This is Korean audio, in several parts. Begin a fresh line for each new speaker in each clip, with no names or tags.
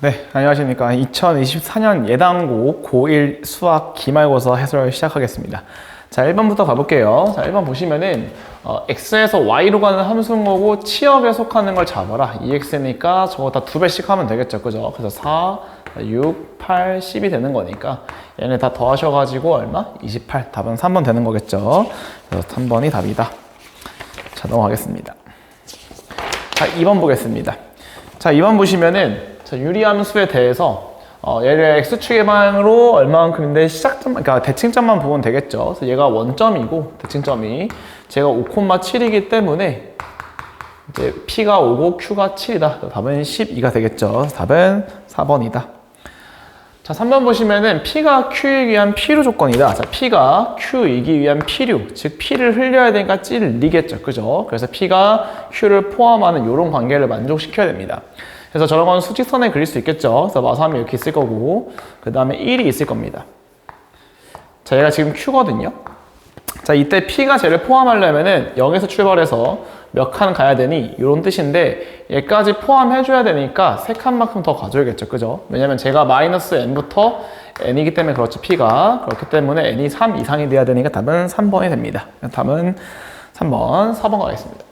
네, 안녕하십니까. 2024년 예당고 고1 수학 기말고사 해설 시작하겠습니다. 자, 1번부터 가볼게요. 자, 1번 보시면은 x에서 y로 가는 함수인 거고 치역에 속하는 걸 잡아라. 2x니까 저거 다 2배씩 하면 되겠죠. 그죠? 그래서 4, 6, 8, 10이 되는 거니까 얘네 다 더하셔가지고 얼마? 28. 답은 3번 되는 거겠죠. 그래서 3번이 답이다. 자, 넘어가겠습니다. 자, 2번 보겠습니다. 자, 2번 보시면은 자, 유리함수에 대해서 얘를 x축의 방향으로 얼마만큼인데 시작점, 그러니까 대칭점만 보면 되겠죠. 그래서 얘가 원점이고 대칭점이 제가 5,7이기 때문에 이제 p가 5고 q가 7이다. 답은 12가 되겠죠. 답은 4번이다. 자, 3번 보시면은 p가 q이기 위한 필요 조건이다. 자, p가 q이기 위한 필요, 즉 p를 흘려야 되니까 찔리겠죠. 그죠? 그래서 p가 q를 포함하는 이런 관계를 만족시켜야 됩니다. 그래서 저런 건 수직선에 그릴 수 있겠죠. 그래서 마삼이 이렇게 있을 거고, 그 다음에 1이 있을 겁니다. 자, 얘가 지금 q거든요. 자, 이때 p가 쟤를 포함하려면은 0에서 출발해서 몇 칸 가야 되니? 이런 뜻인데, 얘까지 포함해줘야 되니까 3칸만큼 더 가줘야겠죠. 그죠? 왜냐면 제가 마이너스 n부터 n이기 때문에 그렇죠. p가. 그렇기 때문에 n이 3 이상이 돼야 되니까 답은 3번이 됩니다. 답은 3번, 4번 가겠습니다.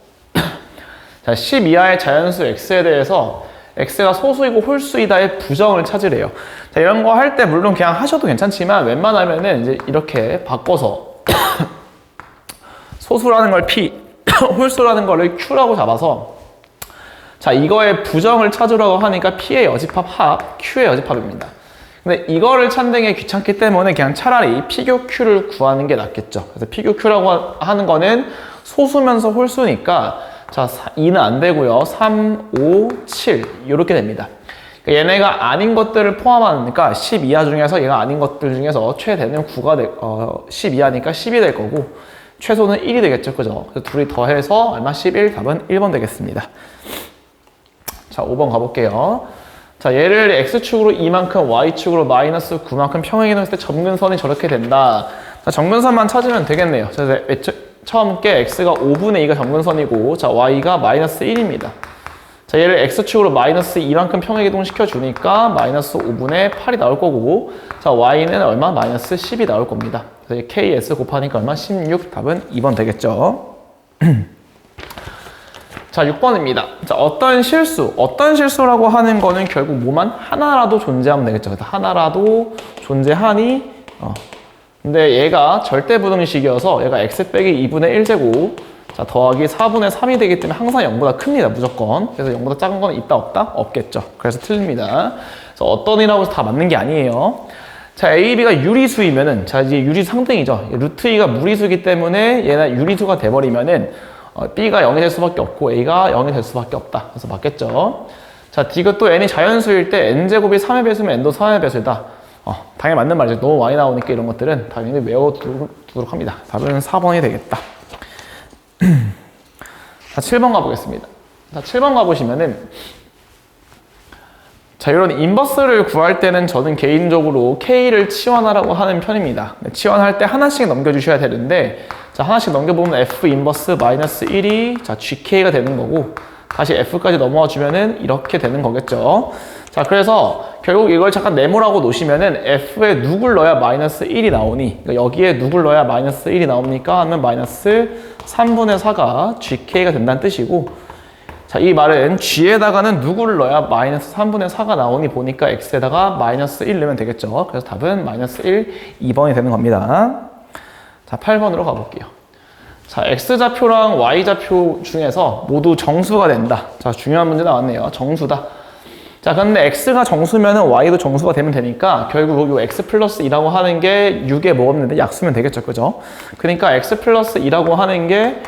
자, 10 이하의 자연수 x에 대해서 x가 소수이고 홀수이다의 부정을 찾으래요. 자, 이런 거 할 때 물론 그냥 하셔도 괜찮지만 웬만하면은 이제 이렇게 바꿔서 소수라는 걸 p, 홀수라는 거를 q라고 잡아서 자, 이거의 부정을 찾으라고 하니까 p의 여집합 합, q의 여집합입니다. 근데 이거를 찾는 게 귀찮기 때문에 그냥 차라리 p교 q를 구하는 게 낫겠죠. 그래서 p교 q라고 하는 거는 소수면서 홀수니까 자, 2는 안 되고요. 3, 5, 7 이렇게 됩니다. 그러니까 얘네가 아닌 것들을 포함하니까 10 이하 중에서 얘가 아닌 것들 중에서 최대는 10 이하니까 10이 될 거고 최소는 1이 되겠죠. 그죠? 그래서 둘이 더해서 얼마? 11. 답은 1번 되겠습니다. 자, 5번 가볼게요. 자, 얘를 x축으로 2만큼 y축으로 마이너스 9만큼 평행이 놓을 때 점근선이 저렇게 된다. 자, 점근선만 찾으면 되겠네요. 그래서 처음 게 x가 5분의 2가 점근선이고 자, y가 마이너스 1입니다. 자, 얘를 x축으로 마이너스 2만큼 평행이동 시켜주니까 마이너스 5분의 8이 나올 거고 자, y는 얼마? 마이너스 10이 나올 겁니다. 그래서 ks 곱하니까 얼마? 16. 답은 2번 되겠죠. 자, 6번입니다. 자, 어떤 실수라고 하는 거는 결국 뭐만 하나라도 존재하면 되겠죠. 그래서 하나라도 존재하니 근데 얘가 절대부등식이어서 얘가 x 빼기 2분의 1제곱 자, 더하기 4분의 3이 되기 때문에 항상 0보다 큽니다. 무조건. 그래서 0보다 작은 건 있다 없다? 없겠죠. 그래서 틀립니다. 그래서 어떤 이라고 해서 다 맞는 게 아니에요. 자, a, b가 유리수이면은 자, 이제 유리수 상등이죠. 루트 2가 무리수이기 때문에 얘는 유리수가 돼버리면은 b가 0이 될 수밖에 없고 a가 0이 될 수밖에 없다. 그래서 맞겠죠. 자, d가 또 n이 자연수일 때 n제곱이 3의 배수면 n도 3의 배수다. 당연히 맞는 말이죠. 너무 많이 나오니까 이런 것들은 당연히 외워두도록 합니다. 답은 4번이 되겠다. 자, 7번 가보겠습니다. 자, 7번 가보시면은 자, 이런 인버스를 구할 때는 저는 개인적으로 K를 치환하라고 하는 편입니다. 치환할 때 하나씩 넘겨주셔야 되는데 자, 하나씩 넘겨보면 F 인버스 마이너스 1이 자, GK가 되는 거고 다시 F까지 넘어와 주면은 이렇게 되는 거겠죠. 자, 그래서 결국 이걸 잠깐 네모라고 놓으시면은 F에 누굴 넣어야 마이너스 1이 나오니 그러니까 여기에 누굴 넣어야 마이너스 1이 나옵니까? 하면 마이너스 3분의 4가 GK가 된다는 뜻이고 자, 이 말은 G에다가는 누구를 넣어야 마이너스 3분의 4가 나오니 보니까 X에다가 마이너스 1 넣으면 되겠죠. 그래서 답은 마이너스 1, 2번이 되는 겁니다. 자, 8번으로 가볼게요. 자, X좌표랑 Y좌표 중에서 모두 정수가 된다. 자, 중요한 문제 나왔네요. 정수다. 자, 근데 X가 정수면은 Y도 정수가 되면 되니까 결국 요 X 플러스 2라고 하는 게 6에 뭐 없는데 약수면 되겠죠. 그죠? 그러니까 X 플러스 2라고 하는 게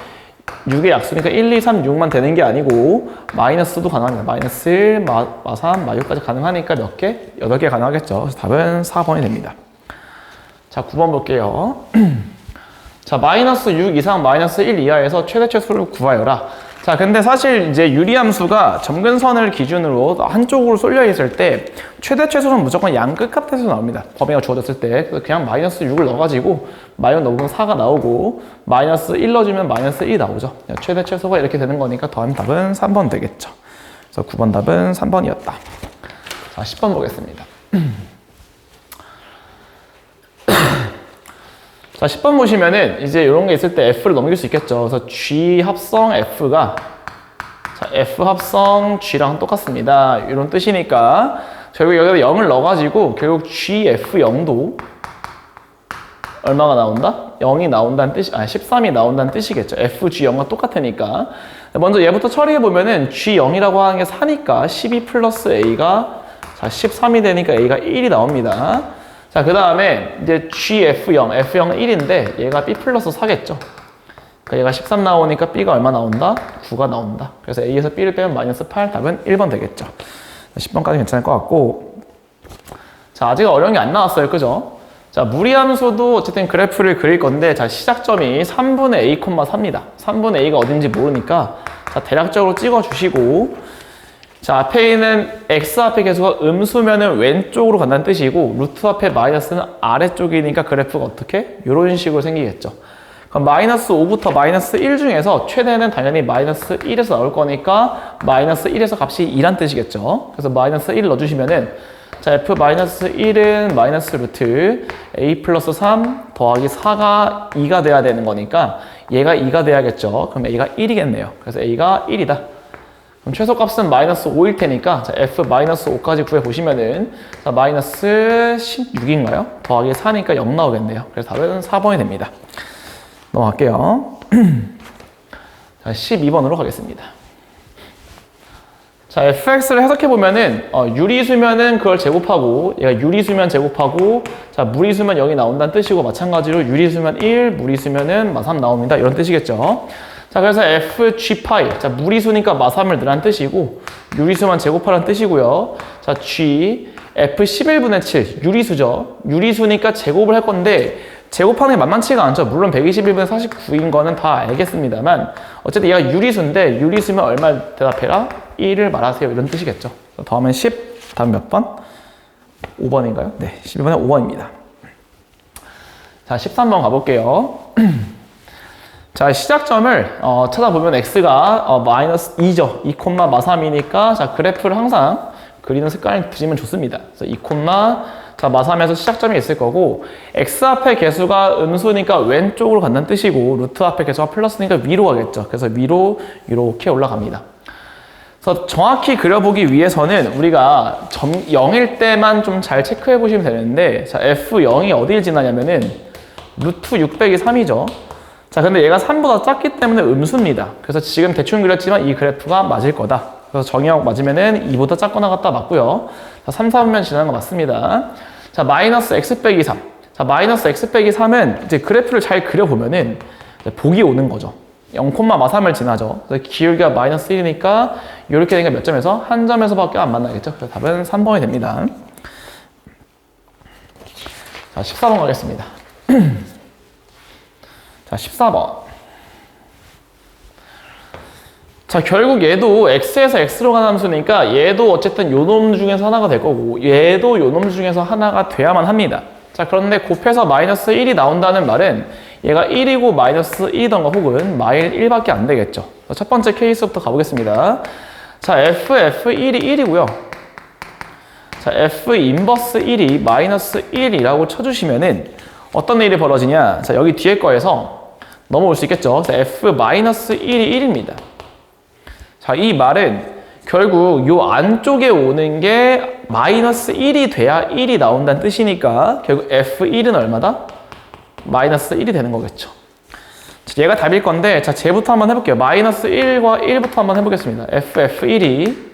6의 약수니까 1, 2, 3, 6만 되는 게 아니고 마이너스도 가능합니다. 마이너스 1, 마 3, 마 6까지 가능하니까 몇 개? 8개 가능하겠죠. 그래서 답은 4번이 됩니다. 자, 9번 볼게요. 자, 마이너스 6 이상 마이너스 1 이하에서 최대최수를 구하여라. 자, 근데 사실 이제 유리함수가 점근선을 기준으로 한쪽으로 쏠려 있을 때 최대최수는 무조건 양 끝값에서 나옵니다. 범위가 주어졌을 때. 그래서 그냥 마이너스 6을 넣어가지고 마이너스 넣으면 4가 나오고 마이너스 1 넣어주면 마이너스 1이 나오죠. 최대최수가 이렇게 되는 거니까 더하면 답은 3번 되겠죠. 그래서 9번 답은 3번이었다. 자, 자, 10번 보겠습니다. 자, 10번 보시면은 이제 이런 게 있을 때 F를 넘길 수 있겠죠. 그래서 G 합성 F가 자, F 합성 G랑 똑같습니다. 이런 뜻이니까 결국 여기다 0을 넣어가지고 결국 GF0도 얼마가 나온다? 0이 나온다는 뜻이, 13이 나온다는 뜻이겠죠. FG0과 똑같으니까. 먼저 얘부터 처리해보면은 G0이라고 하는 게 4니까 12 플러스 A가 자, 13이 되니까 A가 1이 나옵니다. 자, 그 다음에 이제 GF0, F0은 1인데 얘가 B 플러스 4겠죠. 그러니까 얘가 13 나오니까 B가 얼마 나온다? 9가 나온다. 그래서 A에서 B를 빼면 마이너스 8, 답은 1번 되겠죠. 10번까지 괜찮을 것 같고. 자, 아직 어려운 게 안 나왔어요. 그죠? 자, 무리함수도 어쨌든 그래프를 그릴 건데, 자, 시작점이 3분의 A, 4입니다. 3분의 A가 어딘지 모르니까, 자, 대략적으로 찍어주시고, 자, 앞에 있는 X 앞에 계수가 음수면은 왼쪽으로 간다는 뜻이고, 루트 앞에 마이너스는 아래쪽이니까 그래프가 어떻게? 이런 식으로 생기겠죠. 그럼 마이너스 5부터 마이너스 1 중에서 최대는 당연히 마이너스 1에서 나올 거니까 마이너스 1에서 값이 2란 뜻이겠죠. 그래서 마이너스 1 넣어주시면은 자, F 마이너스 1은 마이너스 루트 A 플러스 3 더하기 4가 2가 돼야 되는 거니까 얘가 2가 돼야겠죠. 그럼 A가 1이겠네요. 그래서 A가 1이다. 그럼 최소값은 마이너스 5일 테니까 자, F 마이너스 5까지 구해보시면은 자, 마이너스 16인가요? 더하기 4니까 0 나오겠네요. 그래서 답은 4번이 됩니다. 넘어갈게요. 자, 12번으로 가겠습니다. 자, fx를 해석해보면은, 유리수면은 그걸 제곱하고, 얘가 유리수면 제곱하고, 자, 무리수면 0이 나온다는 뜻이고, 마찬가지로 유리수면 1, 무리수면은 마3 나옵니다. 이런 뜻이겠죠. 자, 그래서 fg', 자, 무리수니까 마3을 넣으라는 뜻이고, 유리수만 제곱하라는 뜻이고요. 자, g, f11분의 7, 유리수죠. 유리수니까 제곱을 할 건데, 제곱하는 게 만만치가 않죠. 물론 121분의 49인 거는 다 알겠습니다만 어쨌든 얘가 유리수인데 유리수면 얼마 대답해라? 1을 말하세요. 이런 뜻이겠죠. 더하면 10, 다음 몇 번? 5번인가요? 네, 11번에 5번입니다. 자, 13번 가볼게요. 자, 시작점을 찾아보면 x가 마이너스 2죠. 2, 마3이니까 자, 그래프를 항상 그리는 습관을 들이면 좋습니다. 그래서 2, 자, 마3에서 시작점이 있을 거고 x 앞에 개수가 음수니까 왼쪽으로 간다는 뜻이고 루트 앞에 개수가 플러스니까 위로 가겠죠. 그래서 위로 이렇게 올라갑니다. 그래서 정확히 그려보기 위해서는 우리가 점 0일 때만 좀 잘 체크해 보시면 되는데 자, f0이 어디를 지나냐면은 루트 600이 3이죠. 자, 근데 얘가 3보다 작기 때문에 음수입니다. 그래서 지금 대충 그렸지만 이 그래프가 맞을 거다. 그래서 정의하고 맞으면은 2보다 작거나 같다 맞고요. 자, 3, 4분면 지나는 거 맞습니다. 자, 마이너스 x 빼기 3. 자, 마이너스 x 빼기 3은 이제 그래프를 잘 그려보면은 복이 오는 거죠. 0, 마3을 지나죠. 그래서 기울기가 마이너스 1이니까 이렇게 되니까 몇 점에서? 한 점에서밖에 안 만나겠죠. 그래서 답은 3번이 됩니다. 자, 14번 가겠습니다. 자, 14번. 자, 결국 얘도 x에서 x로 가는 함수니까 얘도 어쨌든 요 놈 중에서 하나가 될 거고 얘도 요 놈 중에서 하나가 돼야만 합니다. 자, 그런데 곱해서 마이너스 1이 나온다는 말은 얘가 1이고 마이너스 1이던가 혹은 마일 1밖에 안 되겠죠. 첫 번째 케이스부터 가보겠습니다. 자, f1이 1이고요. 자, f 인버스 1이 마이너스 1이라고 쳐주시면은 어떤 일이 벌어지냐. 자, 여기 뒤에 거에서 넘어올 수 있겠죠. 자, f 마이너스 1이 1입니다. 자, 이 말은 결국 요 안쪽에 오는 게 마이너스 1이 돼야 1이 나온다는 뜻이니까 결국 f1은 얼마다? 마이너스 1이 되는 거겠죠. 자, 얘가 답일 건데 자, 쟤부터 한번 해볼게요. 마이너스 1과 1부터 한번 해보겠습니다. f1이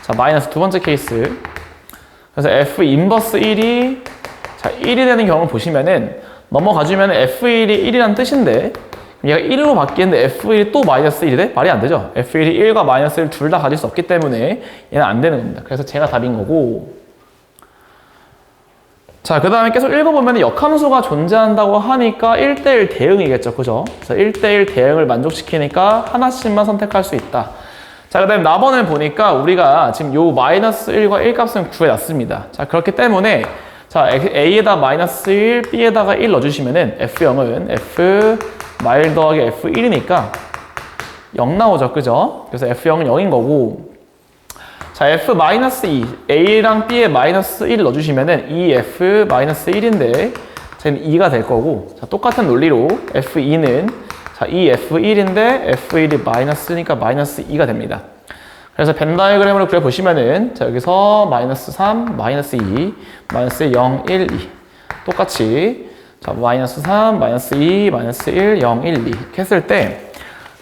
자, 마이너스 두 번째 케이스. 그래서 f 인버스 1이 자, 1이 되는 경우를 보시면은 넘어가주면 f1이 1이라는 뜻인데 얘가 1로 바뀌는데 f1이 또 마이너스 1이 돼? 말이 안 되죠. f1이 1과 마이너스 1 둘 다 가질 수 없기 때문에 얘는 안 되는 겁니다. 그래서 제가 답인 거고 자, 그 다음에 계속 읽어보면 역함수가 존재한다고 하니까 1대1 대응이겠죠. 그죠? 그래서 1대1 대응을 만족시키니까 하나씩만 선택할 수 있다. 자, 그 다음에 나번을 보니까 우리가 지금 요 마이너스 1과 1 값은 구해놨습니다. 자, 그렇기 때문에 자, A에다 마이너스 1, B에다가 1 넣어주시면은 F0은 F 마일 더하기 F1이니까 0 나오죠. 그죠? 그래서 F0은 0인 거고 자, f-2, a랑 b에 마이너스 1 넣어주시면은 2f-1인데 쟤는 2가 될 거고, 자, 똑같은 논리로 f2는 자, 2f1인데 f1이 마이너스니까 마이너스 2가 됩니다. 그래서 벤 다이어그램으로 그려보시면은 자, 여기서 마이너스 3, 마이너스 2, 마이너스 0, 1, 2 똑같이 자, 마이너스 3, 마이너스 2, 마이너스 1, 0, 1, 2 이렇게 했을 때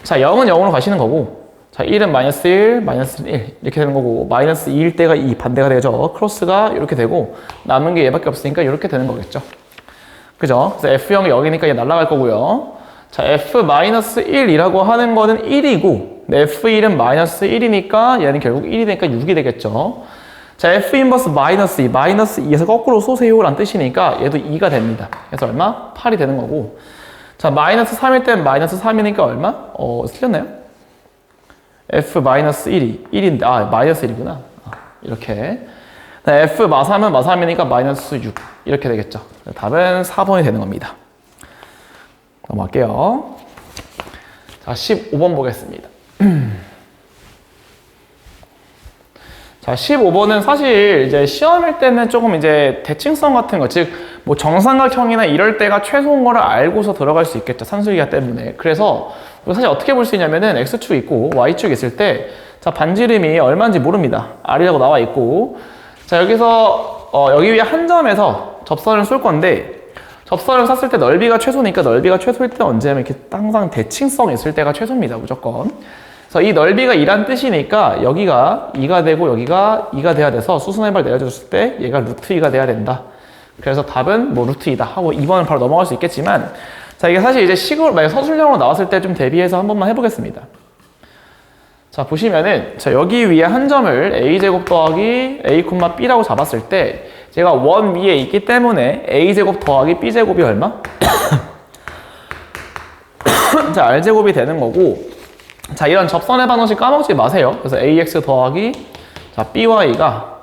자, 0은 0으로 가시는 거고, 자, 1은 마이너스 1, 마이너스 1 이렇게 되는 거고, 마이너스 2일 때가 2 반대가 되죠. 크로스가 이렇게 되고 남은 게 얘밖에 없으니까 이렇게 되는 거겠죠. 그죠? 그래서 F0이 0이니까 얘 날아갈 거고요. 자, F-1이라고 하는 거는 1이고 F1은 마이너스 1이니까 얘는 결국 1이 되니까 6이 되겠죠. 자, F 인버스 마이너스 2, 마이너스 2에서 거꾸로 쏘세요라는 뜻이니까 얘도 2가 됩니다. 그래서 얼마? 8이 되는 거고, 자, 마이너스 3일 땐 마이너스 3이니까 얼마? 틀렸나요? F-1이 1인데, 마이너스 1이구나. 이렇게. F-3은 마3이니까 마이너스 6. 이렇게 되겠죠. 답은 4번이 되는 겁니다. 넘어갈게요. 자, 15번 보겠습니다. 자, 15번은 사실 이제 시험일 때는 조금 이제 대칭성 같은 거, 즉, 뭐 정삼각형이나 이럴 때가 최소인 거를 알고서 들어갈 수 있겠죠. 산술기하 때문에. 그래서 사실 어떻게 볼 수 있냐면은 X축 있고 Y축 있을 때, 자, 반지름이 얼마인지 모릅니다. R이라고 나와 있고, 자, 여기서, 여기 위에 한 점에서 접선을 쏠 건데, 접선을 쐈을 때 넓이가 최소니까 넓이가 최소일 때 언제면 이렇게 항상 대칭성 있을 때가 최소입니다. 무조건. 그래서 이 넓이가 2란 뜻이니까 여기가 2가 되고 여기가 2가 돼야 돼서 수순의 발 내려줬을 때 얘가 루트 2가 돼야 된다. 그래서 답은 뭐 루트 2다 하고 2번을 바로 넘어갈 수 있겠지만, 자, 이게 사실 이제 식으로 만약 서술형으로 나왔을 때 좀 대비해서 한 번만 해보겠습니다. 자, 보시면은 자, 여기 위에 한 점을 a제곱 더하기 a, b라고 잡았을 때 제가 원 위에 있기 때문에 a제곱 더하기 b제곱이 얼마? 자, r제곱이 되는 거고, 자, 이런 접선의 방정식 까먹지 마세요. 그래서 ax 더하기 자, by가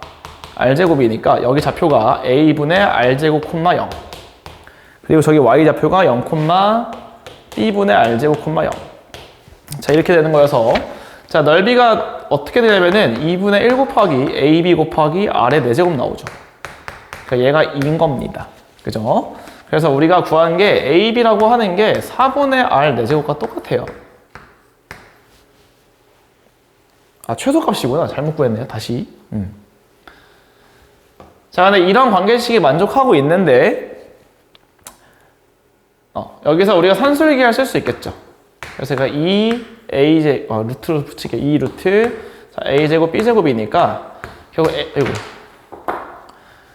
r제곱이니까 여기 좌표가 a분의 r제곱, 0. 그리고 저기 y 좌표가 0, b분의 r제곱, 0. 자, 이렇게 되는 거여서 자, 넓이가 어떻게 되냐면은 2분의 1 곱하기 ab 곱하기 r의 4제곱 나오죠. 그러니까 얘가 2인 겁니다. 그죠? 그래서 우리가 구한 게 ab라고 하는 게 4분의 r 4제곱과 똑같아요. 최소값이구나. 잘못 구했네요. 다시. 자, 근데 이런 관계식이 만족하고 있는데, 여기서 우리가 산술기하를 쓸 수 있겠죠. 그래서 제가 2a제, 루트로 붙이게 2루트, 자, a제곱, b제곱이니까, 결국,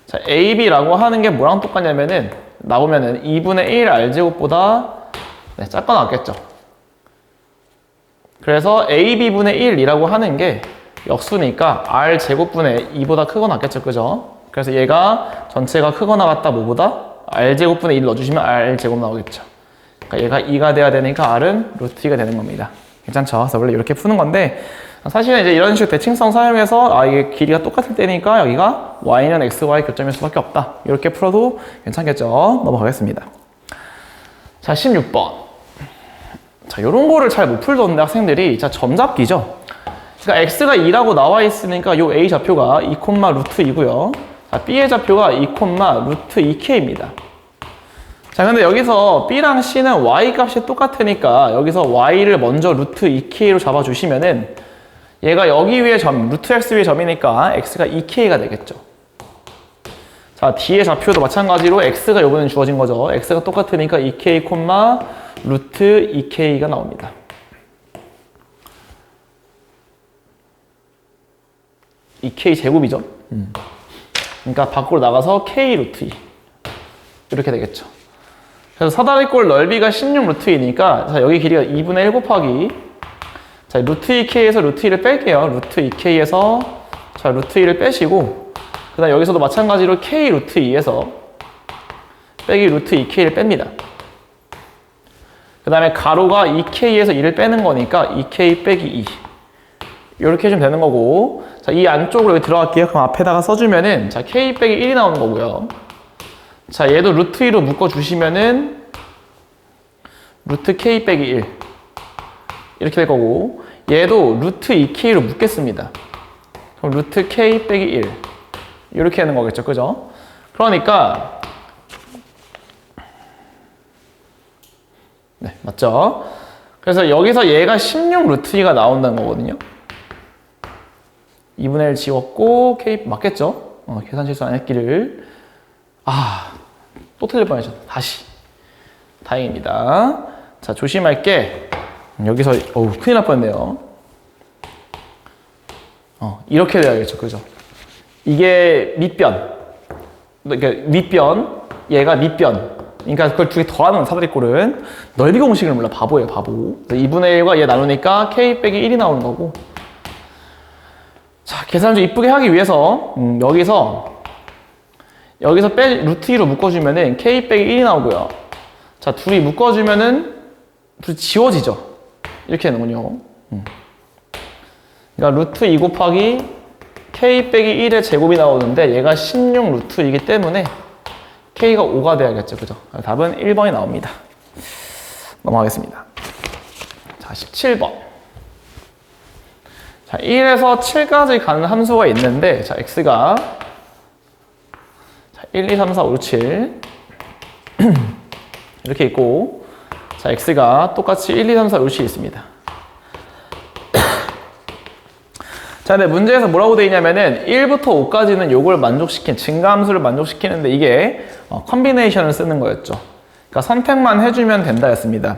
자, ab라고 하는 게 뭐랑 똑같냐면은, 나오면은 2분의 1 r제곱보다, 작거나 같겠죠. 그래서 ab분의 1이라고 하는 게 역수니까 r제곱분의 2보다 크거나 같겠죠. 그죠? 그래서 얘가 전체가 크거나 같다 뭐보다? r제곱분의 1 넣어주시면 r제곱 나오겠죠. 그러니까 얘가 2가 돼야 되니까 r은 루트 2가 되는 겁니다. 괜찮죠? 그래서 원래 이렇게 푸는 건데, 사실은 이제 이런 식으로 대칭성 사용해서 이게 길이가 똑같을 때니까 여기가 y는 xy 교점일 수밖에 없다. 이렇게 풀어도 괜찮겠죠? 넘어가겠습니다. 자, 16번. 자, 요런 거를 잘 못 풀던데 학생들이, 자, 점잡기죠. 그러니까 x가 2라고 나와 있으니까 요 a 좌표가 2, 루트 2고요. 자, b의 좌표가 2, 루트 2k입니다. 자, 근데 여기서 b랑 c는 y 값이 똑같으니까 여기서 y를 먼저 루트 2k로 잡아주시면은 얘가 여기 위에 점, 루트 x 위에 점이니까 x가 2k가 되겠죠. 자, 뒤에 좌표도 마찬가지로 x가 요번엔 주어진 거죠. x가 똑같으니까 2k, 루트 2k가 나옵니다. 이 k 제곱이죠. 그러니까 밖으로 나가서 k 루트 2 이렇게 되겠죠. 그래서 사다리꼴 넓이가 16 루트 2니까 자, 여기 길이가 2분의 1 곱하기 자, 루트 2k에서 루트 2를 뺄게요. 루트 2k에서 자, 루트 2를 빼시고 그 다음 여기서도 마찬가지로 k 루트 2에서 빼기 루트 2k를 뺍니다. 그 다음에 가로가 2k에서 2를 빼는 거니까 2k 빼기 2 이렇게 해주면 되는 거고, 자, 이 안쪽으로 여기 들어갈게요. 그럼 앞에다가 써주면은 자, k 빼기 1이 나오는 거고요. 자, 얘도 루트 2로 묶어주시면은 루트 k 빼기 1 이렇게 될 거고, 얘도 루트 2k로 묶겠습니다. 그럼 루트 k 빼기 1 이렇게 하는 거겠죠, 그죠? 그러니까 네, 맞죠? 그래서 여기서 얘가 16 루트 2가 나온다는 거거든요. 2분의 1 지웠고 k 맞겠죠? 계산 실수 안 했기를. 또 틀릴 뻔했죠. 다시. 다행입니다. 자, 조심할 게 여기서 큰일 날 뻔했네요. 이렇게 돼야겠죠, 그죠? 이게 밑변. 그러니까 윗변, 얘가 밑변. 그러니까 그걸 두 개 더하는 사다리꼴은 넓이 공식을 몰라. 바보예요, 바보. 2분의 1과 얘 나누니까 k 빼기 1이 나오는 거고. 자, 계산을 좀 이쁘게 하기 위해서 여기서 루트 2로 묶어주면은 k 빼기 1이 나오고요. 자, 둘이 묶어주면은 둘이 지워지죠. 이렇게 되는군요. 그러니까 루트 2 곱하기 k 빼기 1의 제곱이 나오는데 얘가 16 루트 2이기 때문에 k가 5가 돼야겠죠, 그죠? 답은 1번이 나옵니다. 넘어가겠습니다. 자, 17번. 자, 1에서 7까지 가는 함수가 있는데, 자, x가 1, 2, 3, 4, 5, 7 이렇게 있고, 자, x가 똑같이 1, 2, 3, 4, 5, 7 있습니다. 자, 근데 문제에서 뭐라고 되어 있냐면은 1부터 5까지는 요걸 증가함수를 만족시키는데 이게 컨비네이션을 쓰는 거였죠. 그러니까 선택만 해주면 된다 였습니다.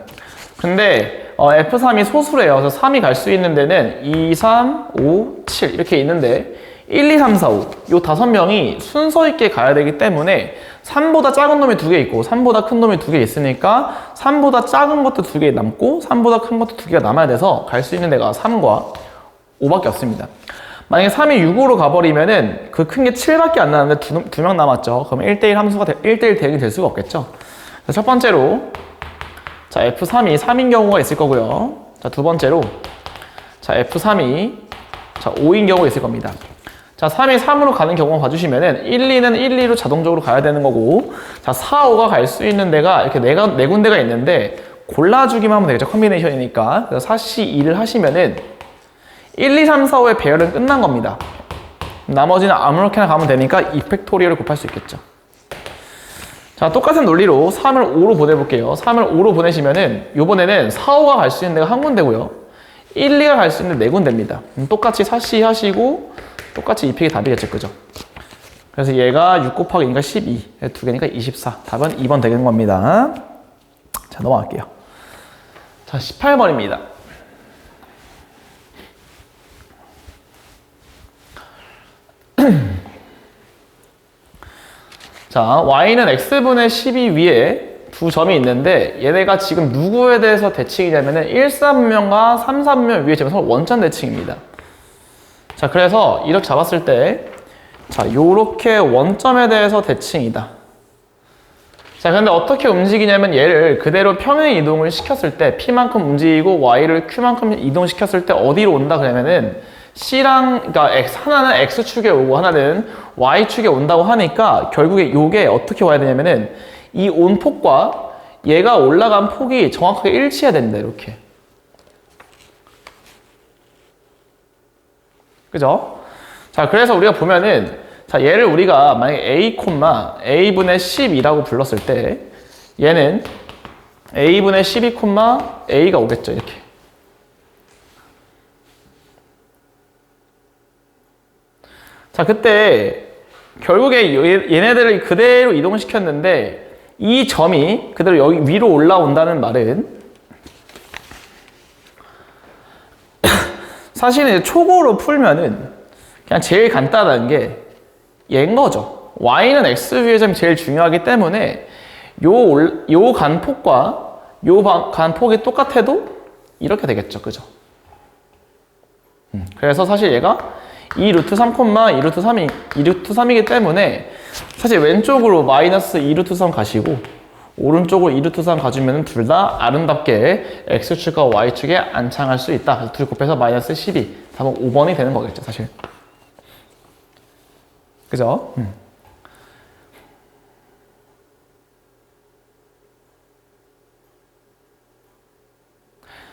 근데 F3이 소수래요. 그래서 3이 갈 수 있는 데는 2, 3, 5, 7 이렇게 있는데 1, 2, 3, 4, 5 요 5명이 순서 있게 가야 되기 때문에 3보다 작은 놈이 2개 있고 3보다 큰 놈이 2개 있으니까 3보다 작은 것도 2개 남고 3보다 큰 것도 2개가 남아야 돼서 갈 수 있는 데가 3과 5밖에 없습니다. 만약에 3이 6으로 가버리면은 그 큰 게 7밖에 안 나는데 두 명 남았죠. 그럼 1대1 함수가 1대1 대응이 될 수가 없겠죠. 첫 번째로 자, F3이 3인 경우가 있을 거고요. 자, 두 번째로 자, F3이 자, 5인 경우가 있을 겁니다. 자, 3이 3으로 가는 경우 봐주시면은 1, 2는 1, 2로 자동적으로 가야 되는 거고 자, 4, 5가 갈 수 있는 데가 이렇게 네 군데가 있는데 골라주기만 하면 되겠죠. 컨비네이션이니까. 그래서 4C 2를 하시면은 1, 2, 3, 4, 5의 배열은 끝난 겁니다. 나머지는 아무렇게나 가면 되니까 2팩토리얼을 곱할 수 있겠죠. 자, 똑같은 논리로 3을 5로 보내볼게요. 3을 5로 보내시면은 요번에는 4, 5가 갈 수 있는 데가 한 군데고요. 1, 2가 갈 수 있는 데 네 군데입니다. 똑같이 4C 하시고 똑같이 2팩이 답이겠죠. 그죠? 그래서 얘가 6 곱하기 2니까 12, 두 개니까 24. 답은 2번 되는 겁니다. 자, 넘어갈게요. 자, 18번입니다. 자, y는 x분의 12 위에 두 점이 있는데 얘네가 지금 누구에 대해서 대칭이냐면은 1,3면과 3,3면 위에 점에서 원점 대칭입니다. 자, 그래서 이렇게 잡았을 때 자, 요렇게 원점에 대해서 대칭이다. 자, 근데 어떻게 움직이냐면 얘를 그대로 평행 이동을 시켰을 때 P만큼 움직이고 Y를 Q만큼 이동시켰을 때 어디로 온다 그러면은 그러니까 하나는 X축에 오고 하나는 Y축에 온다고 하니까 결국에 요게 어떻게 와야 되냐면은 이 온 폭과 얘가 올라간 폭이 정확하게 일치해야 된다, 이렇게. 그죠? 자, 그래서 우리가 보면은 자, 얘를 우리가 만약에 A분의 12라고 불렀을 때 얘는 A분의 12, A가 오겠죠, 이렇게. 자, 그때 결국에 얘네들을 그대로 이동을 시켰는데 이 점이 그대로 여기 위로 올라온다는 말은 사실은 초고로 풀면은 그냥 제일 간단한 게 얘인 거죠. y는 x 위의 점이 제일 중요하기 때문에 요 간폭과 요 간폭이 똑같아도 이렇게 되겠죠. 그죠? 그래서 사실 얘가 2 루트 3, 2 루트 3이기 때문에 사실 왼쪽으로 마이너스 2 루트 3 가시고 오른쪽으로 2 루트 3 가주면 둘 다 아름답게 x축과 y축에 안창할 수 있다. 그래서 둘 곱해서 마이너스 12. 답은 5번이 되는 거겠죠, 사실. 그죠?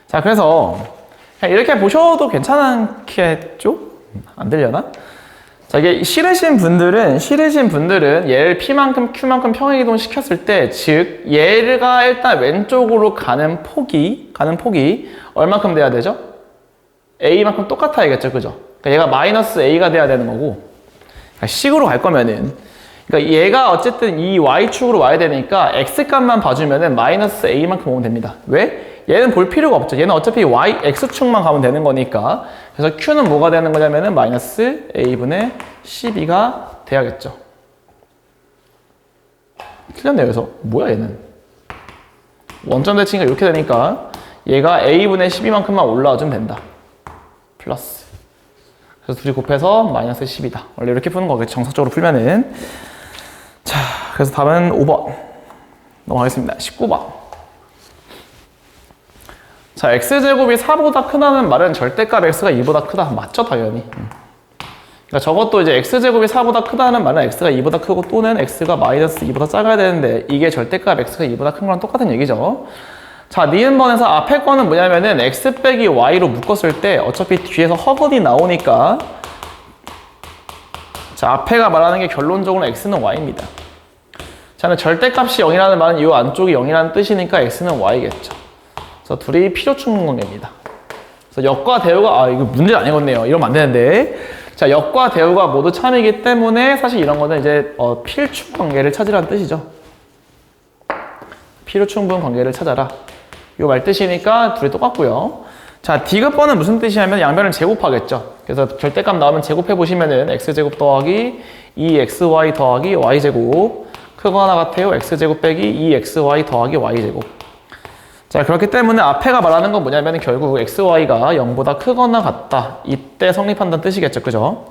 자, 그래서 그냥 이렇게 보셔도 괜찮겠죠? 안 들려나? 자, 이게 싫으신 분들은 얘를 P만큼 Q만큼 평행이동 시켰을 때, 즉, 얘가 일단 왼쪽으로 가는 폭이 얼만큼 돼야 되죠? A만큼 똑같아야겠죠, 그죠? 그러니까 얘가 마이너스 A가 돼야 되는 거고, 그러니까 식으로 갈 거면은, 그러니까 얘가 어쨌든 이 Y축으로 와야 되니까 X값만 봐주면은 마이너스 A만큼 오면 됩니다. 왜? 얘는 볼 필요가 없죠. 얘는 어차피 X축만 가면 되는 거니까. 그래서 Q는 뭐가 되는 거냐면은 마이너스 A분의 12가 돼야겠죠. 틀렸네요. 그래서 뭐야 얘는? 원점 대칭이 이렇게 되니까 얘가 A분의 12만큼만 올라와주면 된다. 플러스. 그래서 둘이 곱해서 마이너스 10이다. 원래 이렇게 푸는 거겠죠. 정석적으로 풀면은. 자, 그래서 답은 5번. 넘어가겠습니다. 19번. 자, x제곱이 4보다 크다는 말은 절대값 x가 2보다 크다. 맞죠, 당연히. 그러니까 저것도 이제 x제곱이 4보다 크다는 말은 x가 2보다 크고 또는 x가 마이너스 2보다 작아야 되는데 이게 절대값 x가 2보다 큰 거랑 똑같은 얘기죠. 자, 니은번에서 앞에 거는 뭐냐면은 x 빼기 y로 묶었을 때 어차피 뒤에서 허근이 나오니까 자, 앞에가 말하는 게 결론적으로 x는 y입니다. 자, 근데 절대값이 0이라는 말은 이 안쪽이 0이라는 뜻이니까 x는 y겠죠. 그래서 둘이 필요충분 관계입니다. 그래서 역과 대우가 이거 문제 아니겠네요. 이러면 안 되는데. 자, 역과 대우가 모두 참이기 때문에 사실 이런 거는 이제 필충 관계를 찾으라는 뜻이죠. 필요충분 관계를 찾아라. 요 말 뜻이니까 둘이 똑같고요. 자, D급번은 무슨 뜻이냐면 양변을 제곱하겠죠. 그래서 절대값 나오면 제곱해 보시면은 x제곱 더하기 2xy 더하기 y제곱 크거나 같아요. x제곱 빼기 2xy 더하기 y제곱. 자, 그렇기 때문에 앞에가 말하는 건 뭐냐면 결국 xy가 0보다 크거나 같다. 이때 성립한다는 뜻이겠죠. 그죠?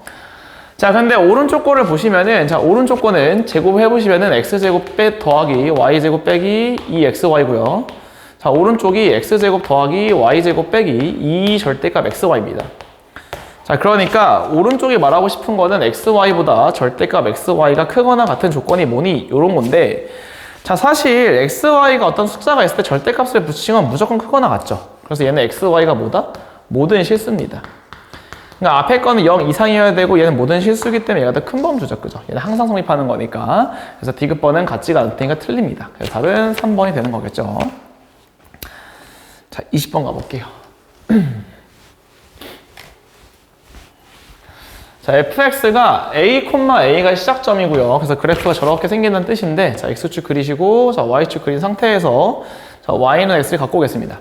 자, 근데 오른쪽 거를 보시면은 자, 오른쪽 거는 제곱해 보시면은 x제곱 더하기 y제곱 빼기 2xy고요. 자, 오른쪽이 x제곱 더하기 y제곱 빼기 2 절대값 xy입니다. 자, 그러니까 오른쪽이 말하고 싶은 거는 xy보다 절대값 xy가 크거나 같은 조건이 뭐니? 요런 건데 자, 사실 xy가 어떤 숫자가 있을 때 절대값을 붙이면 무조건 크거나 같죠. 그래서 얘는 xy가 뭐다? 모든 실수입니다. 그러니까 앞에 거는 0 이상이어야 되고 얘는 모든 실수이기 때문에 얘가 더 큰 범주죠. 그죠? 얘는 항상 성립하는 거니까. 그래서 D급번은 같지가 않을 테니까 틀립니다. 그래서 답은 3번이 되는 거겠죠. 자, 20번 가볼게요. 자, fx가 a,a가 시작점이고요. 그래서 그래프가 저렇게 생긴다는 뜻인데 자, x축 그리시고 자, y축 그린 상태에서 자, y는 x를 갖고 오겠습니다.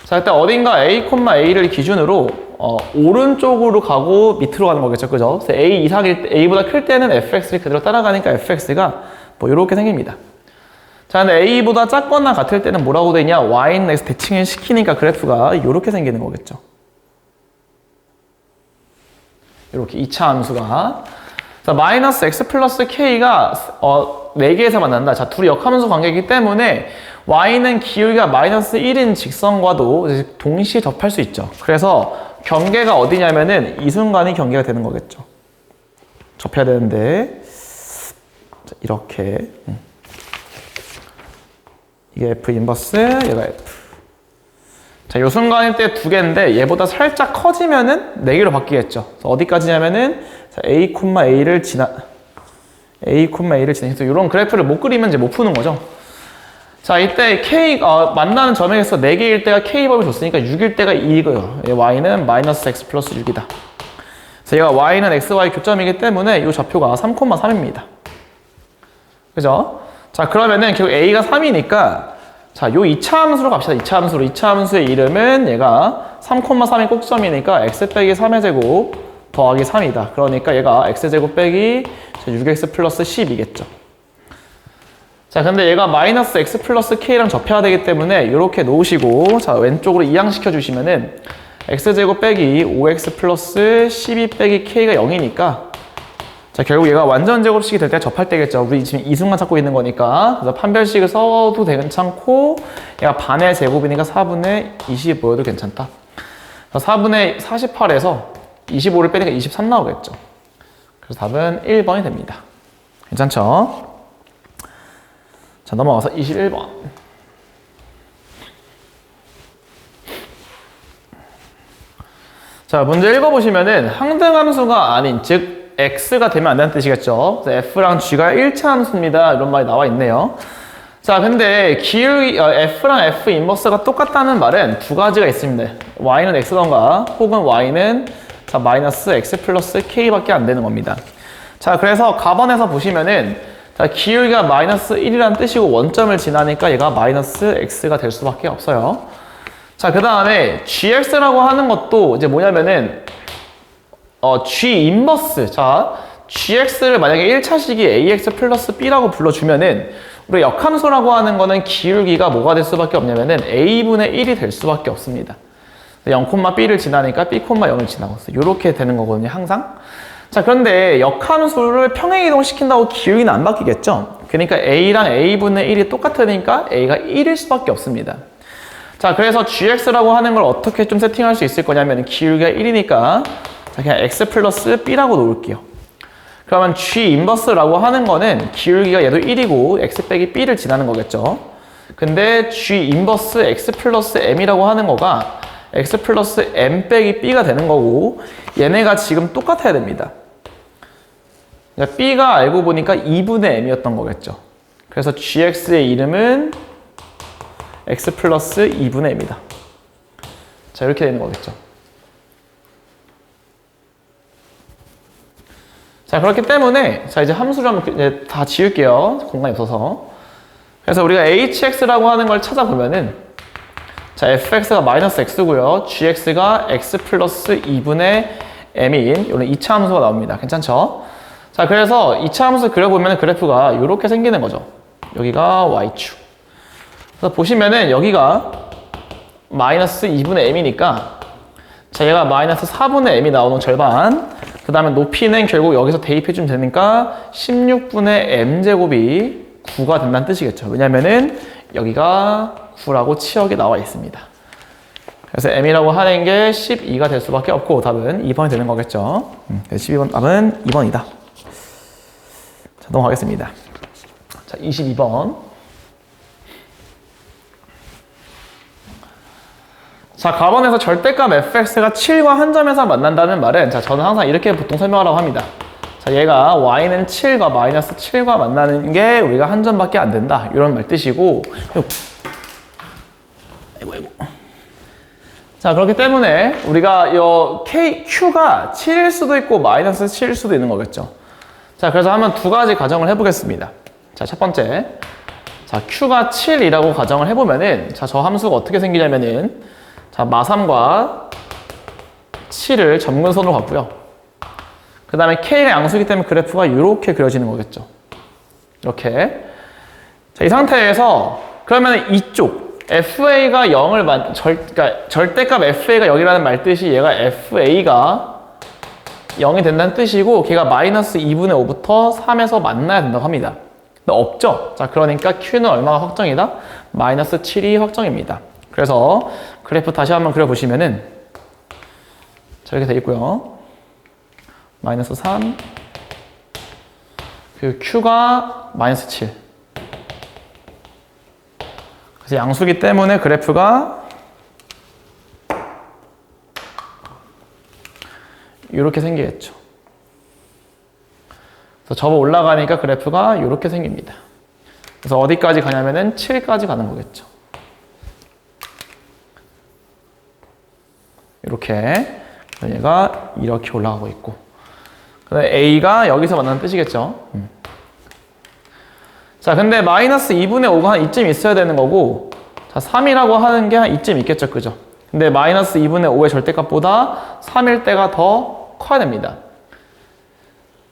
자, 일단 어딘가 a,a를 기준으로 오른쪽으로 가고 밑으로 가는 거겠죠. 그죠? 그래서 a 이상일 때, a보다 클 때는 fx를 그대로 따라가니까 fx가 뭐 이렇게 생깁니다. 자, 근데 a보다 작거나 같을 때는 뭐라고 되냐? y는 x 대칭을 시키니까 그래프가 이렇게 생기는 거겠죠. 이렇게 2차 함수가 자, 마이너스 x 플러스 k가 4개에서 만난다. 자, 둘이 역함수 관계이기 때문에 y는 기울기가 마이너스 1인 직선과도 동시에 접할 수 있죠. 그래서 경계가 어디냐면은 이 순간이 경계가 되는 거겠죠. 접해야 되는데 자, 이렇게 이게 f 인버스 얘가 f 자, 요 순간일 때 2개인데 얘보다 살짝 커지면은 4개로 바뀌겠죠. 그래서 어디까지냐면은 자, a,a를 지나서 이런 그래프를 못 그리면 이제 못 푸는 거죠. 자, 이때 k 만나는 점에서 4개일 때가 k법을 줬으니까 6일 때가 2이고요. y는 마이너스 x 플러스 6이다. 그래서 얘가 y는 xy 교점이기 때문에 이 좌표가 3,3입니다. 그죠? 자, 그러면은 결국 a가 3이니까 자, 요 2차 함수로 갑시다. 2차 함수로. 2차 함수의 이름은 얘가 3,3이 꼭점이니까 x 빼기 3의 제곱 더하기 3이다. 그러니까 얘가 x제곱 빼기 6x 플러스 10이겠죠. 자, 근데 얘가 마이너스 x 플러스 k랑 접해야 되기 때문에 이렇게 놓으시고 자, 왼쪽으로 이항시켜 주시면은 x제곱 빼기 5x 플러스 12 빼기 k가 0이니까 자, 결국 얘가 완전 제곱식이 될 때 접할 때겠죠. 우리 지금 이승만 찾고 있는 거니까. 그래서 판별식을 써도 괜찮고, 얘가 반의 제곱이니까 4분의 25여도 괜찮다. 그래서 4분의 48에서 25를 빼니까 23 나오겠죠. 그래서 답은 1번이 됩니다. 괜찮죠? 자, 넘어가서 21번. 자, 자, 문제 읽어보시면은 항등함수가 아닌, 즉 x가 되면 안 된다는 뜻이겠죠. 그래서 f랑 g가 일차함수입니다. 이런 말이 나와 있네요. 자, 근데 기울기 f랑 f 인버스가 똑같다는 말은 두 가지가 있습니다. y는 x던가 혹은 y는 자, 마이너스 x 플러스 k밖에 안 되는 겁니다. 자, 그래서 가번에서 보시면은 자, 기울기가 마이너스 1이라는 뜻이고 원점을 지나니까 얘가 마이너스 x가 될 수밖에 없어요. 자, 그 다음에 gx라고 하는 것도 이제 뭐냐면은 g 인버스. 자, gx를 만약에 1차식이 ax 플러스 b라고 불러주면은 우리 역함수라고 하는 거는 기울기가 뭐가 될 수밖에 없냐면은 a분의 1이 될 수밖에 없습니다. 0,b를 지나니까 b, 0을 지나고 있어요. 이렇게 되는 거거든요, 항상. 자, 그런데 역함수를 평행이동 시킨다고 기울기는 안 바뀌겠죠? 그러니까 a랑 a분의 1이 똑같으니까 a가 1일 수밖에 없습니다. 자, 그래서 gx라고 하는 걸 어떻게 좀 세팅할 수 있을 거냐면 기울기가 1이니까 그냥 x 플러스 b라고 놓을게요. 그러면 g 인버스라고 하는 거는 기울기가 얘도 1이고 x 빼기 b를 지나는 거겠죠. 근데 g 인버스 x 플러스 m이라고 하는 거가 x 플러스 m 빼기 b가 되는 거고 얘네가 지금 똑같아야 됩니다. 그러니까 b가 알고 보니까 2분의 m이었던 거겠죠. 그래서 gx의 이름은 x 플러스 2분의 m이다. 자, 이렇게 되는 거겠죠. 자, 그렇기 때문에 자, 이제 함수를 한번 이제 다 지울게요. 공간이 없어서. 그래서 우리가 hx라고 하는 걸 찾아보면은 자, fx가 마이너스 x고요. gx가 x 플러스 2분의 m인 이런 2차 함수가 나옵니다. 괜찮죠? 자, 그래서 2차 함수 그려보면 그래프가 이렇게 생기는 거죠. 여기가 y축. 그래서 보시면은 여기가 마이너스 2분의 m이니까 자, 얘가 마이너스 4분의 m이 나오는 절반. 그 다음에 높이는 결국 여기서 대입해주면 되니까 16분의 m제곱이 9가 된다는 뜻이겠죠. 왜냐면은 여기가 9라고 치역이 나와 있습니다. 그래서 m이라고 하는 게 12가 될 수밖에 없고 답은 2번이 되는 거겠죠. 12번 답은 2번이다. 자, 넘어가겠습니다. 자, 22번. 자, 가번에서 절대값 fx가 7과 한 점에서 만난다는 말은 자, 저는 항상 이렇게 보통 설명하라고 합니다. 자, 얘가 y는 7과 마이너스 7과 만나는 게 우리가 한 점밖에 안 된다. 이런 말 뜻이고 아이고. 자, 그렇기 때문에 우리가 요 q가 7일 수도 있고 마이너스 7일 수도 있는 거겠죠. 자, 그래서 한번 두 가지 가정을 해보겠습니다. 자, 첫 번째. 자, q가 7이라고 가정을 해보면은 자, 저 함수가 어떻게 생기냐면은 자, 마3과 7을 점근선으로 갖고요. 그 다음에 k가 양수이기 때문에 그래프가 이렇게 그려지는 거겠죠. 이렇게. 자, 이 상태에서 그러면 이쪽 fa가 0을 그러니까 절대값 fa가 0이라는 말 뜻이 얘가 fa가 0이 된다는 뜻이고 걔가 마이너스 2분의 5부터 3에서 만나야 된다고 합니다. 근데 없죠. 자, 그러니까 q는 얼마가 확정이다? 마이너스 7이 확정입니다. 그래서 그래프 다시 한번 그려보시면은 자, 이렇게 돼 있고요. 마이너스 3 그리고 q가 마이너스 7. 그래서 양수기 때문에 그래프가 이렇게 생기겠죠. 그래서 접어 올라가니까 그래프가 이렇게 생깁니다. 그래서 어디까지 가냐면은 7까지 가는 거겠죠. 이렇게 얘가 이렇게 올라가고 있고 그다음에 a가 여기서 만나는 뜻이겠죠. 자, 근데 마이너스 2분의 5가 한 이쯤 있어야 되는 거고 자, 3이라고 하는 게 한 이쯤 있겠죠. 그죠? 근데 마이너스 2분의 5의 절대값보다 3일 때가 더 커야 됩니다.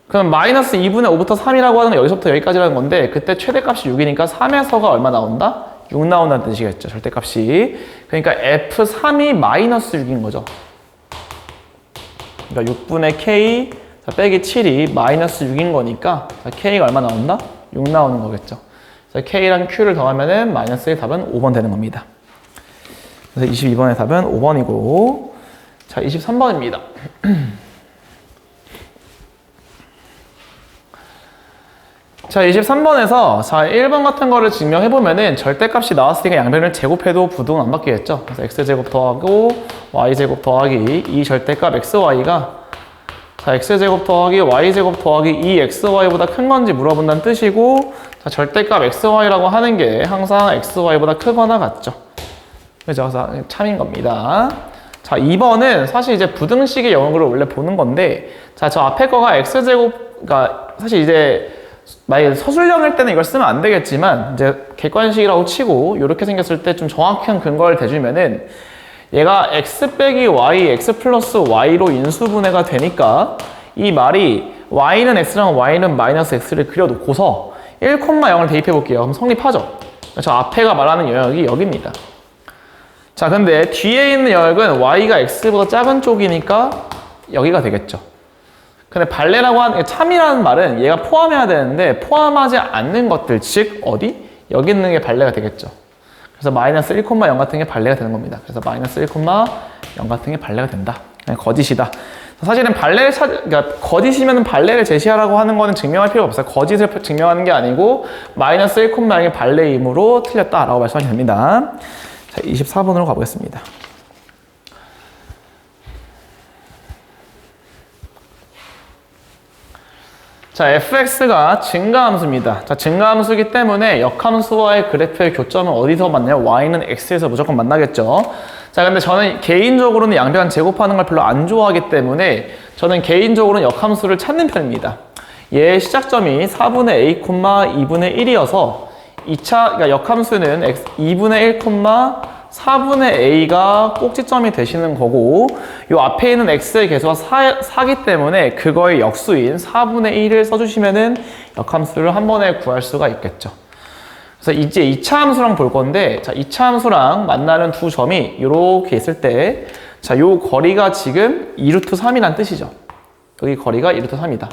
그럼 마이너스 2분의 5부터 3이라고 하는 건 여기서부터 여기까지라는 건데 그때 최대값이 6이니까 3에서가 얼마 나온다? 6 나온다는 뜻이겠죠. 절대값이. 그러니까 F3이 마이너스 6인 거죠. 그러니까 6분의 K 빼기 7이 마이너스 6인 거니까 K가 얼마 나온다? 6 나오는 거겠죠. 그래서 K랑 Q를 더하면은 마이너스 1 답은 5번 되는 겁니다. 그래서 22번의 답은 5번이고 자, 23번입니다. 자, 23번에서 자, 1번 같은 거를 증명해보면은 절대값이 나왔으니까 양변을 제곱해도 부등은 안 바뀌겠죠. 그래서 x제곱 더하고 y제곱 더하기 이 절대값 xy가 자, x제곱 더하기 y제곱 더하기 이 xy보다 큰 건지 물어본다는 뜻이고 자, 절대값 xy라고 하는 게 항상 xy보다 크거나 같죠. 그죠? 그래서 참인 겁니다. 자, 2번은 사실 이제 부등식의 영역을 원래 보는 건데 자, 저 앞에 거가 x제곱, 그러니까 사실 이제 만약에 서술형일 때는 이걸 쓰면 안 되겠지만 이제 객관식이라고 치고 이렇게 생겼을 때 좀 정확한 근거를 대주면은 얘가 x 빼기 y, x 플러스 y로 인수분해가 되니까 이 말이 y는 x랑 y는 마이너스 x를 그려놓고서 1,0을 대입해 볼게요. 그럼 성립하죠. 저 앞에가 말하는 영역이 여기입니다. 자, 근데 뒤에 있는 영역은 y가 x보다 작은 쪽이니까 여기가 되겠죠. 근데 발레라고 하는, 참이라는 말은 얘가 포함해야 되는데 포함하지 않는 것들, 즉 어디? 여기 있는 게 발레가 되겠죠. 그래서 마이너스 1,0 같은 게 발레가 되는 겁니다. 그래서 마이너스 1,0 같은 게 발레가 된다. 그냥 거짓이다. 사실은 발레를 그러니까 거짓이면 발레를 제시하라고 하는 거는 증명할 필요가 없어요. 거짓을 증명하는 게 아니고 마이너스 1,0이 발레이므로 틀렸다라고 말씀하시면 됩니다. 자, 24번으로 가보겠습니다. 자, fx가 증가함수입니다. 자, 증가함수이기 때문에 역함수와의 그래프의 교점은 어디서 만나요? y는 x에서 무조건 만나겠죠. 자, 근데 저는 개인적으로는 양변 제곱하는 걸 별로 안 좋아하기 때문에 저는 개인적으로는 역함수를 찾는 편입니다. 얘의 시작점이 4분의 a, 2분의 1이어서 2차, 그러니까 역함수는 2분의 1, 4분의 a가 꼭지점이 되시는 거고 이 앞에 있는 x의 개수가 4기 때문에 그거의 역수인 4분의 1을 써주시면은 역함수를 한 번에 구할 수가 있겠죠. 그래서 이제 2차 함수랑 볼 건데 자, 2차 함수랑 만나는 두 점이 이렇게 있을 때 자, 요 거리가 지금 2루트 3이란 뜻이죠. 여기 거리가 2루트 3이다.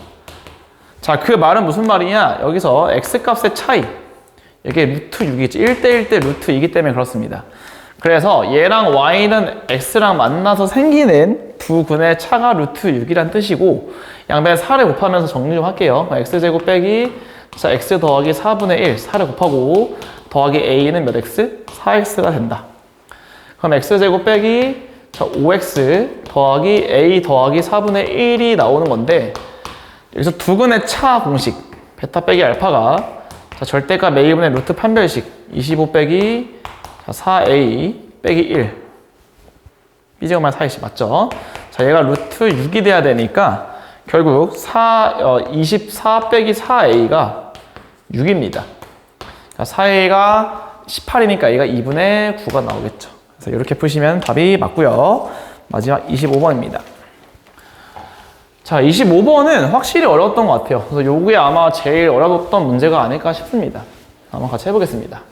자, 그 말은 무슨 말이냐? 여기서 x값의 차이 이게 루트 6이지 1대1 대 루트 2이기 때문에 그렇습니다. 그래서 얘랑 y는 x랑 만나서 생기는 두 근의 차가 루트 6이란 뜻이고 양변에 4를 곱하면서 정리 좀 할게요. x제곱 빼기 자, x 더하기 4분의 1 4를 곱하고 더하기 a는 몇 x? 4x가 된다. 그럼 x제곱 빼기 자, 5x 더하기 a 더하기 4분의 1이 나오는 건데 여기서 두 근의 차 공식 베타 빼기 알파가 자, 절대값 a분의 루트 판별식 25 빼기 자, 4a 빼기 1 b제곱만 4ac 맞죠? 자, 얘가 루트 6이 돼야 되니까 결국 24 빼기 4a가 6입니다. 자, 4a가 18이니까 a가 2분의 9가 나오겠죠. 그래서 이렇게 푸시면 답이 맞고요. 마지막 25번입니다. 자, 25번은 확실히 어려웠던 것 같아요. 그래서 요게 아마 제일 어려웠던 문제가 아닐까 싶습니다. 한번 같이 해보겠습니다.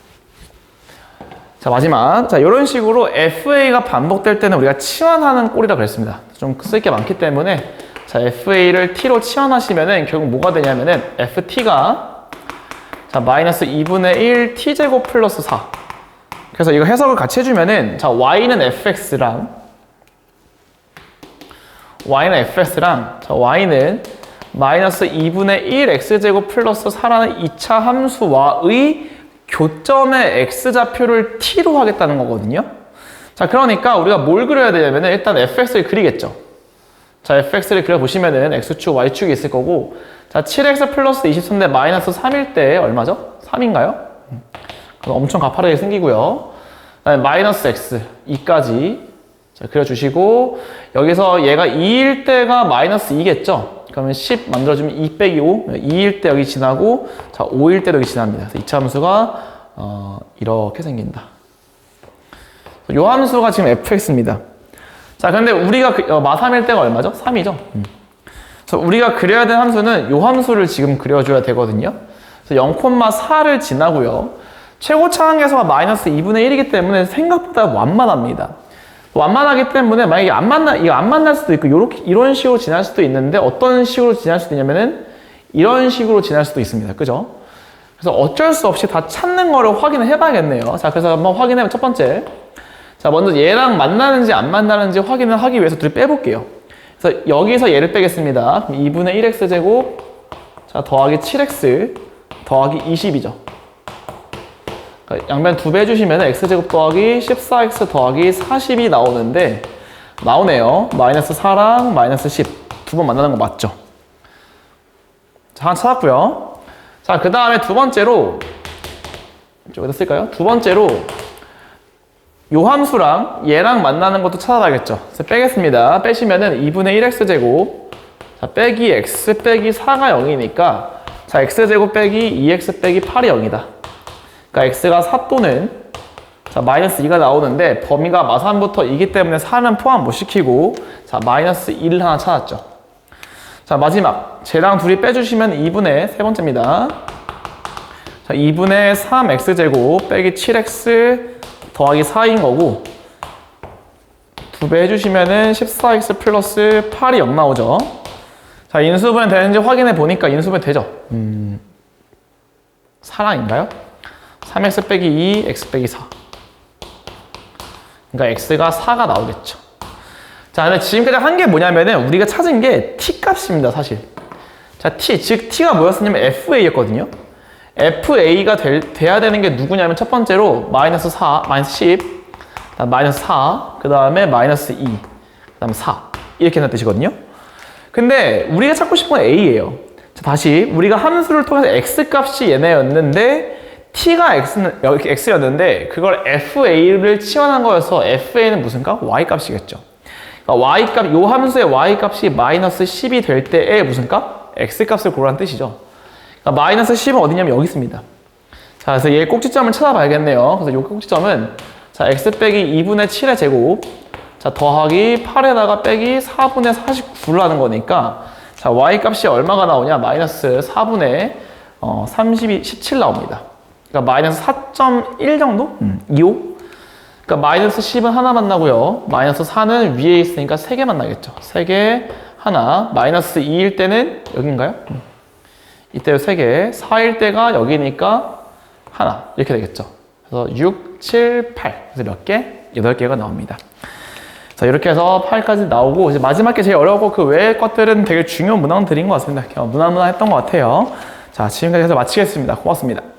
자, 마지막. 자, 이런 식으로 FA가 반복될 때는 우리가 치환하는 꼴이라 그랬습니다. 좀 쓸 게 많기 때문에 자, FA를 T로 치환하시면은 결국 뭐가 되냐면은 FT가 자, 마이너스 2분의 1 T제곱 플러스 4. 그래서 이거 해석을 같이 해주면은 자, Y는 FX랑 자, Y는 마이너스 2분의 1 X제곱 플러스 4라는 2차 함수와의 교점의 X좌표를 T로 하겠다는 거거든요. 자, 그러니까 우리가 뭘 그려야 되냐면은 일단 fx를 그리겠죠. 자, fx를 그려보시면은 x축, y축이 있을 거고 자, 7x 플러스 23대 마이너스 3일 때 얼마죠? 3인가요? 그럼 엄청 가파르게 생기고요. 그다음에 마이너스 x, 2까지 자, 그려주시고 여기서 얘가 2일 때가 마이너스 2겠죠? 그러면 10 만들어주면 2 빼기 5, 2일 때 여기 지나고 자, 5일 때도 여기 지납니다. 그래서 2차 함수가 이렇게 생긴다. 이 함수가 지금 fx입니다. 자, 근데 우리가 마3일 때가 얼마죠? 3이죠? 그래서 우리가 그려야 되는 함수는 이 함수를 지금 그려줘야 되거든요. 그래서 0,4를 지나고요. 최고 차항계수가 마이너스 2분의 1이기 때문에 생각보다 완만합니다. 완만하기 때문에 만약에 이거 안 만날 수도 있고 이런 식으로 지날 수도 있는데 어떤 식으로 지날 수도 있냐면은 이런 식으로 지날 수도 있습니다. 그죠? 그래서 어쩔 수 없이 다 찾는 거를 확인을 해봐야겠네요. 자, 그래서 한번 확인해보면 첫 번째. 자, 먼저 얘랑 만나는지 안 만나는지 확인을 하기 위해서 둘이 빼볼게요. 그래서 여기서 얘를 빼겠습니다. 그럼 2분의 1x제곱 자, 더하기 7x 더하기 20이죠. 그러니까 양변 2배 해주시면 x제곱 더하기 14x 더하기 40이 나오는데 나오네요. 마이너스 4랑 마이너스 10 두 번 만나는 거 맞죠? 자, 하나 찾았고요. 자, 그 다음에 두 번째로 이쪽에다 쓸까요? 두 번째로 요 함수랑 얘랑 만나는 것도 찾아봐야겠죠. 그래서 빼겠습니다. 빼시면은 2분의 1x제곱 자, 빼기 x 빼기 4가 0이니까 자, x제곱 빼기 2x 빼기 8이 0이다. 그러니까 x가 4 또는 자, 마이너스 2가 나오는데 범위가 마산부터 2기 때문에 4는 포함 못 시키고 자, 마이너스 1을 하나 찾았죠. 자, 마지막 쟤랑 둘이 빼주시면 2분의 세 번째입니다. 자, 2분의 3x제곱 빼기 7x 더하기 4인 거고 2배 해주시면은 14x 플러스 8이 0 나오죠. 자, 인수분해 되는지 확인해 보니까 인수분해 되죠. 4랑인가요? 3x 빼기 2, x 빼기 4. 그러니까 x가 4가 나오겠죠. 자, 근데 지금까지 한 게 뭐냐면은 우리가 찾은 게 t 값입니다, 사실. 자, t, 즉 t가 뭐였었냐면 fa였거든요. fa가 돼야 되는 게 누구냐면 첫 번째로 마이너스 4, 마이너스 10, 그다음 마이너스 4, 그 다음에 마이너스 2, 그 다음에 4 이렇게 되는 뜻이거든요. 근데 우리가 찾고 싶은 건 a예요. 자, 다시 우리가 함수를 통해서 x 값이 얘네였는데 t가 여기 x였는데 그걸 fa를 치환한 거여서 fa는 무슨 값? y 값이겠죠. 그러니까 y 값, 요 함수의 y 값이 마이너스 10이 될 때의 무슨 값? x 값을 고르라는 뜻이죠. 그러니까 마이너스 10은 어디냐면 여기 있습니다. 자, 그래서 얘 꼭지점을 찾아봐야겠네요. 그래서 요 꼭지점은 자, x 빼기 2분의 7의 제곱 자, 더하기 8에다가 빼기 4분의 49를 하는 거니까 자, y 값이 얼마가 나오냐? 마이너스 4분의 17 나옵니다. 그러니까 마이너스 4.1 정도? 25? 그러니까 마이너스 10은 하나 만나고요. 마이너스 4는 위에 있으니까 3개 만나겠죠. 3개, 하나. 마이너스 2일 때는 여긴가요? 이때요 3개. 4일 때가 여기니까 하나. 이렇게 되겠죠. 그래서 6, 7, 8. 그래서 몇 개? 8개가 나옵니다. 자, 이렇게 해서 8까지 나오고 이제 마지막 게 제일 어려웠고 그 외의 것들은 되게 중요한 문항들인 것 같습니다. 그냥 무난무난했던 것 같아요. 자, 지금까지 해서 마치겠습니다. 고맙습니다.